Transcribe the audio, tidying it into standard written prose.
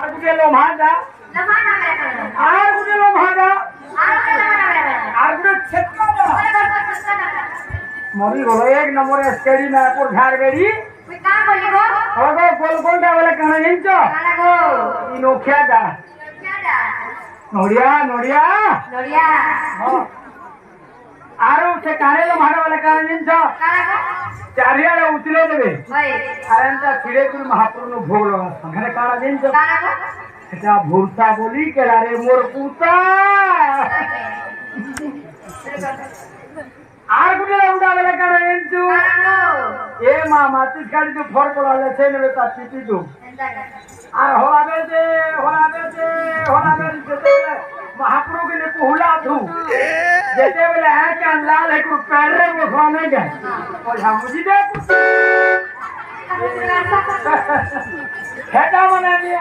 कुठे लोभागा कुठे लोभागा मोरी बोलो एक नंबर एसकेडी नागपूर झारबेरी हो गोलकोंडा वाला कणा यांचो इनोख्या दा नोडिया नोडिया हो आरो से कारेलो भाडा वाला कणा यांचो चारियाला उचले देबे आरंता खिडेकुल महाप्रभु भोग लावा संघरे काळा यांचो त्या भूरसा बोली केला रे मोर पुता आर कुठे उडावला का रेंचू ए मामा तीच गाडी तू फोर पडायला छे नवे ताती ती तू आ होलाबे ते महाप्रभु के ने पुहला तू जेते वेले है का लाल है को पैरे वो खाने गए और हम मुझे दे हेटा बना लिया